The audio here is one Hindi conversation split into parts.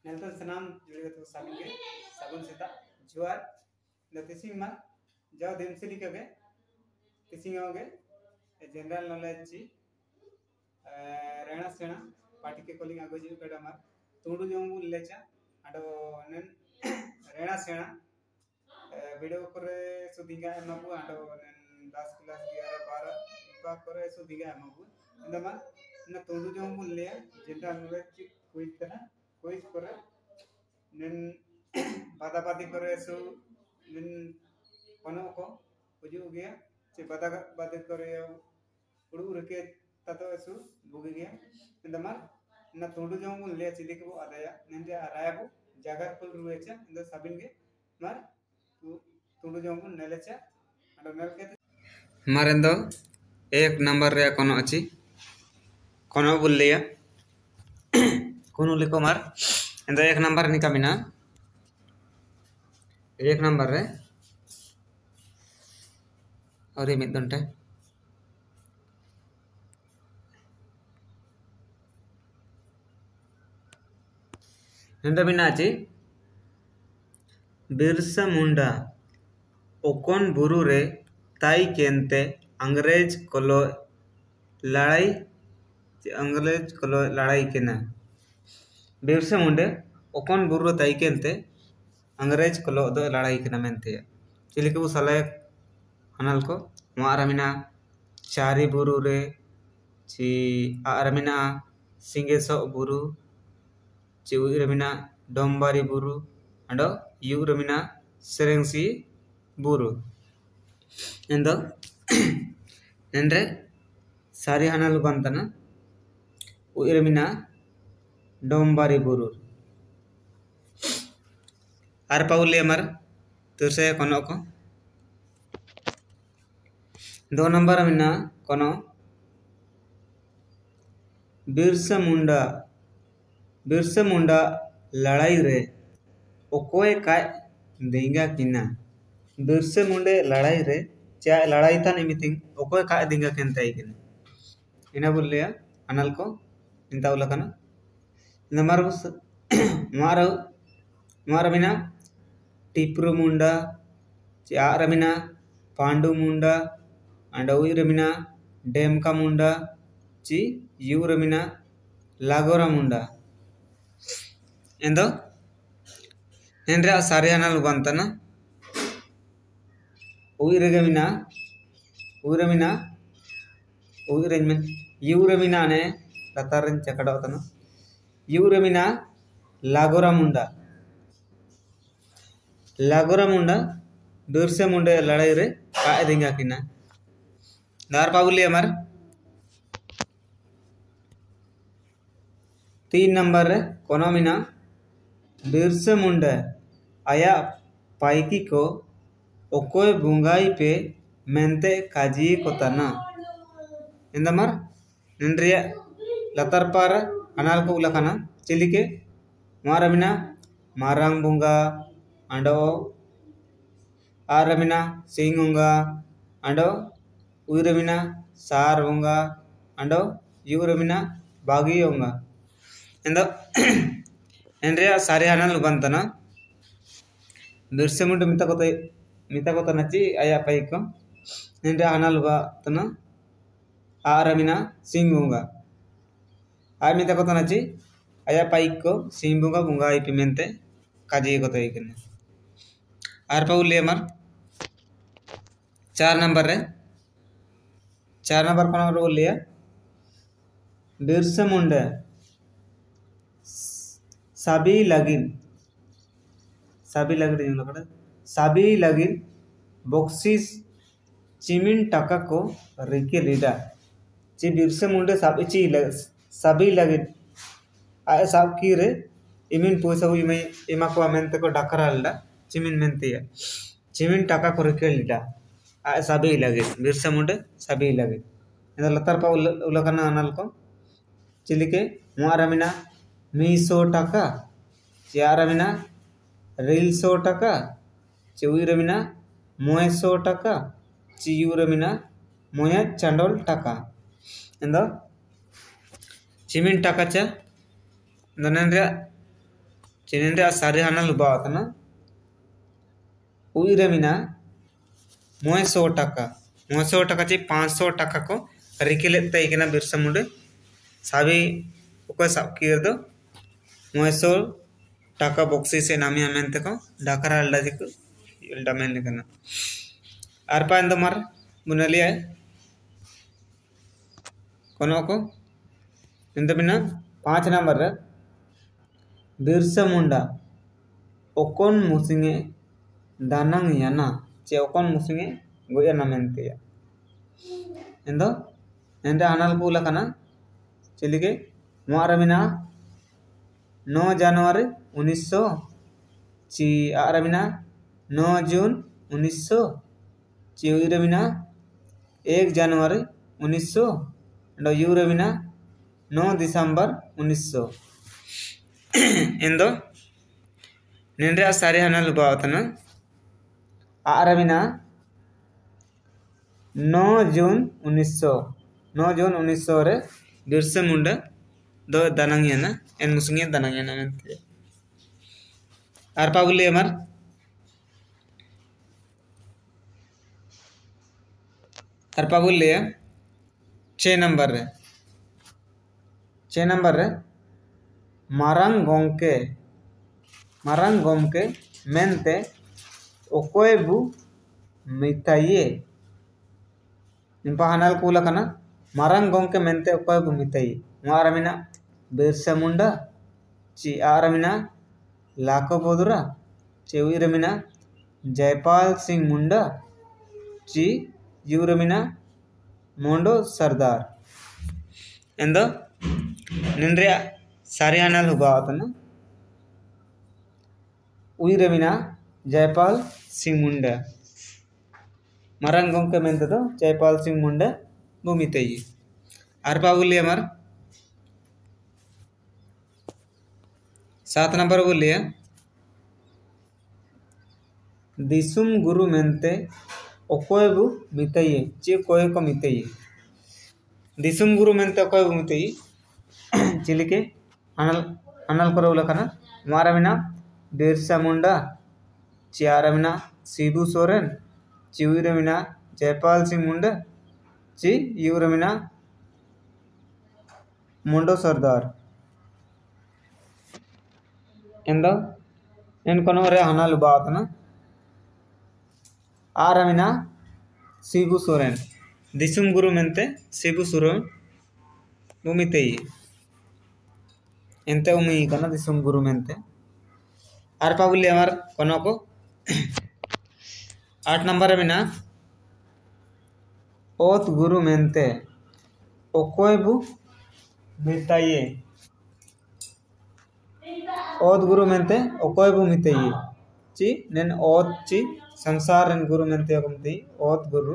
Nelton senam juga tu sabun ke sabun seta jual dah tising mah jauh demsili ke tising oge general knowledge ci rena sena party ke calling ago ju kada mar tundu jongu lecha ado nen rena sena video करे सुधिंगा एमबू आडो 10 क्लास 11 12 इपा करे सुधिंगा एमबू इंदमा न तोडु जोंबु ले जनरल नॉलेज क्विज तना क्विज करे नन बादा बादी करे सु नन कोनो को उजु गया चे बादा बादी करे उडु रके ततो सु बुगी गया इंदमा न तोडु जोंबु ले चिलिक बो आदया नंजे आरायबो जगह कुल रुएचा इंद सबिन गे मार मारेंदो एक नंबर रे कोनो अछि कोनो बुल्लिया कोनो लिखो मार इंदो एक नंबर निकामिना एक नंबर रे और ये मिदंटे इंदो बिना अछि बिरसा मुंडा ओकोन बुरु रे ताई केंते अंग्रेज कोलो लड़ाई केना बिरसा मुंडे ओकोन बुरु ताई केंते अंग्रेज कोलो दो लड़ाई केना मेनते चिलिकु सलाय हनल को मारमिना चारी बुरु रे ची आरमिना सिंगेसो बुरु ची उरमिना डोंबारी बुरु अंडो यूरमिना सेरेंसी बुरु एंदो एंड्रे सारी हनल बंतना उरमिना डोंबारी बुरु आर पाउले अमर तुसे कोनो को 2 नंबर मिना कोनो बिरसा मुंडा लड़ाई रे ओकोय काय देंगा किना बिरसा मुंडे लड़ाई रे चा लड़ाई था निमितिंग ओकोय काय देंगा केनताई किना इना बोलिया अनल को इंता उलकना नमरबस मारमिना टिप्रू मुंडा चा रमिना पांडु मुंडा अंडवी रमिना डेमका मुंडा ची यू रमिना लागोरा मुंडा एंदो एंड्रे सारे हनल बंतना उरमिना यूरमिना ने लतारन चकड़ोतना यूरमिना लागोरा मुंडा बिरसा मुंडे लड़ाई रे काय देंगा किना दार पाउली अमर 3 नंबर रे कोनो मिना बिरसा मुंडा आया पाइकी को ओकोय बुंगाई पे मेंते काजी कोतना इंदमर निंड्रिया लतर पार अनाल को उलकना चिलिके मारमिना मारांग बुंगा अंडो आरमिना सिंगुंगा अंडो उरमिना सार बुंगा अंडो यूरमिना बागियोंगा इंदो एंड्रिया सारे हनल बंतना बिरसा मुंडा मिता को ची आया पाइको एंड्रिया हनल बतना आरमिना सिंगुंगा आय मिता को ची आया पाइको सिंगुंगा बुंगा इपि मेंते काजी को तइकने आर पाउले अमर 4 नंबर कोन रोल लिया बिरसा मुंडा साबी लगिन बक्सिस चिमिन टाका को रिके लीडा ची बिरसा मुंडा साबी लगिन आय साब की रे इमिन पैसा हुई में इमा को मेंते को डकरालडा चिमिन मेंते चिमिन टाका को रिके लीडा आय साबी लगिन बिरसा मुंडा साबी लगिन इदा लतर पा उलकना अनल को चिलिके मुआरमिना 100 टाका चारमिना रील 100 टाका चौरमिना 900 टाका चियूरमिना मोया चंडोल टाका चिमिन टाका चा ननरे चिनेंद्र सारे हाना लुबावतना उइरमिना 900 टाका 900 टाका चे 500 टाका को रिकेलेते इकना बिरसा मुंडा साबी उको साबकीर दो 900 टाका बॉक्सी से नामी अमेंते को डाकरा अल्डा दिको इल्डा मेन कना आरपा इंदो मार बुनलिया कोनो को इंदो बिना 5 नंबर रे बिरसा मुंडा ओकोन मुसिंगे दानंग याना चे ओकोन मुसिंगे गोयना मेंते इंदो एंडा अनल पूला कना चलिके मारमिना 9 जनवरी 1900 ची आरमिना 9 जून 1900 ची उइरमिना 1 जनवरी 1900 एंडो यूरमिना 9 दिसंबर 1900 इंदो निंद्रे सारे हना लुबावतना आरमिना 9 जून 1900 रे बिरसा मुंडा दो दानंगियाना एन मुसिंगे दानंगियाना मेंते आरपा बुले अमर आरपा बुले 6 नंबर रे मारंग गोमके मेंते ओकोयबु मिताये निंपा हनाल कूला कना मारंग गोमके मेंते ओकोयबु मिताये मारमिना बिरसा मुंडा ची आरमिना लाको बोदुरा ची उइरमिना जयपाल सिंह मुंडा ची यूरमिना मोंडो सरदार एंदो निंद्रे सारे हनाल हुबावतना उइरमिना जयपाल सिंह मुंडा मारंग गोमके मेंते तो जयपाल सिंह मुंडा बुमिताये आरपा बुले अमर 7 नंबर बोलिए दिसुम गुरु मेंते ओकोयबु मिताये चे कोय को मिताये दिसुम गुरु मेंते ओकोयबु मिताये चिलिके अनल करोला कना मारमिना बिरसा मुंडा ची आरमिना शिबू सोरेन ची उइरमिना जयपाल सिंह मुंडा ची यूरमिना मोंडो सरदार एंदो एन कोनो रे हना लुबावतना आरमिना शिबू सोरेन दिसुम गुरु मेंते शिबू सोरेन बुमिताये एंते उमी कना दिसुम गुरु मेंते आरपा बुले अमर कोनो को 8 नंबर बिना ओत गुरु मेंते ओकोयबु मिताये ओत गुरु मेंते ओकोयबु मिताये ची नेन ओत ची संसार रेन गुरु मेंते ओकमती ओत गुरु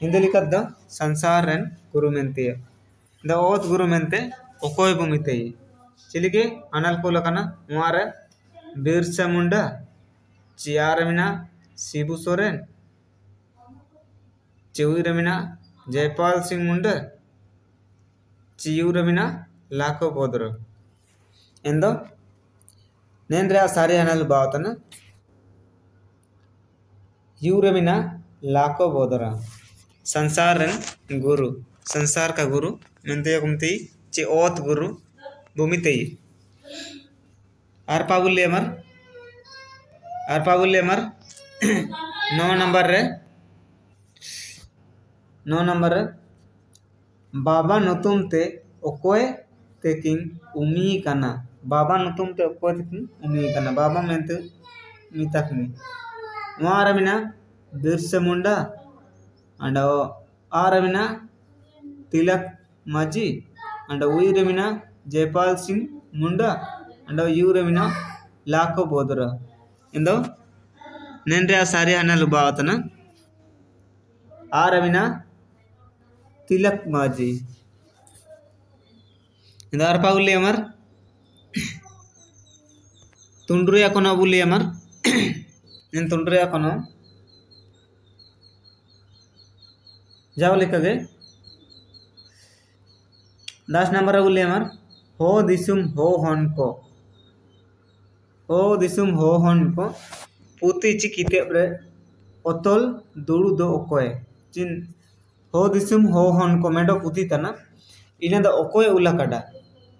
हिंदलिकद्द संसार रेन गुरु मेंते द ओत गुरु मेंते ओकोयबु मिताये चिलिके अनल कोला कना मारे बिरसा मुंडा ची आरमिना शिबू सोरेन ची उइरमिना जयपाल सिंह मुंडा ची यूरमिना लाको बोदरो एंदो नेंद्रे सारे हनल बावतना यूरमिना लाको बोदरा संसार गुरु संसार का गुरु मेंते कुमती ची ओत गुरु भूमितेई आरपा बुले अमर 9 नंबर रे बाबा नुतुम ते ओकोय तेकिन उमी कना बाबा नुतुम ते ओकोय तेकिन उमी कना बाबा मेंते मिताकनी मारमिना बिरसा मुंडा अंड आरमिना तिलक माजी अंड उइरमिना जयपाल सिंह मुंडा अंड यूरमिना लाको बोदरा इंदो नेंद्रे सारे हना लुबावतना आरमिना तिलक माजी इंदो आरपा बुले अमर तुंड्रिया कोनो बुले अमर इन तुंड्रिया कोनो जाओ लिखगे 10 नंबर बुले अमर हो दिसुम हो हन को हो दिसुम हो हन को पुती ची किताब रे ओतल दुड़ू दो ओकोय चिन हो दिसुम हो हन को मेडो पुती तना इना द ओकोय उला काडा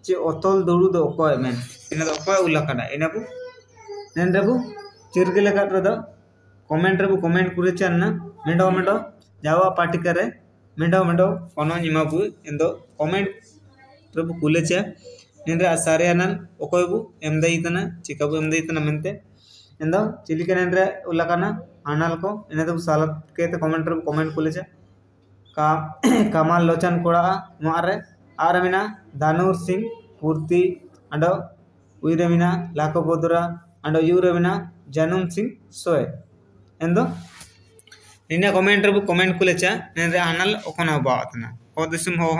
चे ओतल दुड़ू दो ओकोय मेन इना द ओकोय उला काडा इना बु नेन रेबु चिरगले काट रे द कमेंट रेबु कमेंट कुरे चन्ना मेडो मेडो जावा पार्टी करे मेडो मेडो कोनो निमा बु इंदो कमेंट रेबु कुलेचे निंद्रे सारे अनल ओकोय बु एमदई तना चिका बु एमदई तना मेनते इंदो चिलिके निंद्रे उलाकाना अनल को इने दो सालत केते कमेंट रेबु कमेंट कुलेचे का कमाल लोचन कोड़ा मारे आरमिना दानूर सिंह पूर्ति अंडो उइरेमिना लाको बोदरा अंडो यूरेमिना जानूम सिंह सोए एंदो निना कमेंट रेबु कमेंट कुलेचा निंद्रे अनल ओकोना बातना हो दिसुम हो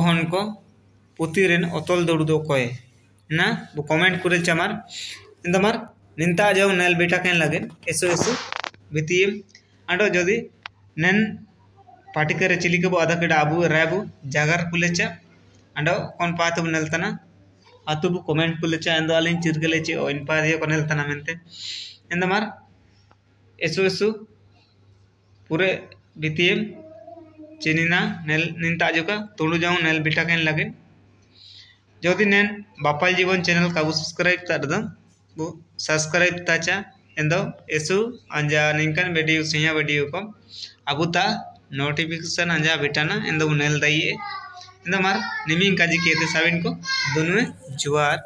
हन को पुतिरेन ओतल दौड़ दो कोय ना बु कमेंट कुरे चमार इंदमार निंता जाव नेल बेटा केन लगे एसो बितिम अंडो जदि नेन पार्टी करे चिली के आधा केडा अबु राबु जागर कुलेचा अंडो कोन पातु नेलतना आतु बु कमेंट कुलेचा इंदो अलिन चिरगलेचे ओ इन पादियो को नेलतना मेनते इंदमार एसो पूरे बितिम चिनिना नेल निंता जुका तोड़ू जाऊं नेल बेटा केन लगे जदि नेन बापाल जीवन चैनल का सब्सक्राइब तादम वो सब्सक्राइब ताचा एंदो एसु अंजा निंकन वीडियो सिया वीडियो को अबुता नोटिफिकेशन अंजा बेटाना एंदो नेल दइए एंदो मार निमिंग काजी केते साबिन को दोनों जुआर।